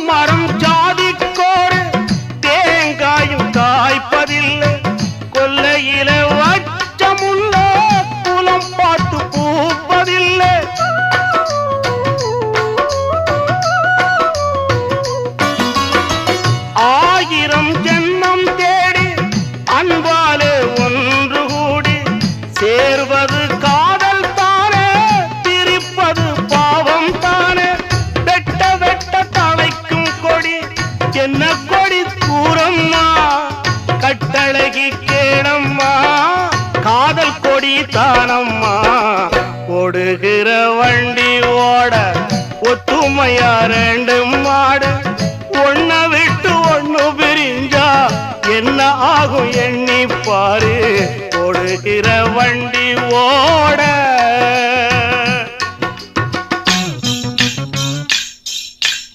மரம் ஜாதிக்கோடு தேங்காயும் காய்ப்பதில்லை கொல்லையில வச்சமுள்ள குலம் பார்த்து பூப்பதில்லை ஆயிரம் ஜென்மம் தேடி அன்பாலே ஒன்று கூடி சேர்வது காதல் தானே பிரிப்பது பாவம் தானே வெட்ட வெட்ட தலைக்கும் கொடி என்ன கொடி கூறம்மா கட்டழகி கேளம்மா காதல் கொடி தானம்மா ஓடுகிற வண்டி ஓட ஒத்துமையா ரெண்டு மாடு ஒன்ன விட்டு ஒண்ணு பிரிஞ்சா என்ன ஆகும் எண்ணி பாரு ஓடுகிற வண்டி ஓட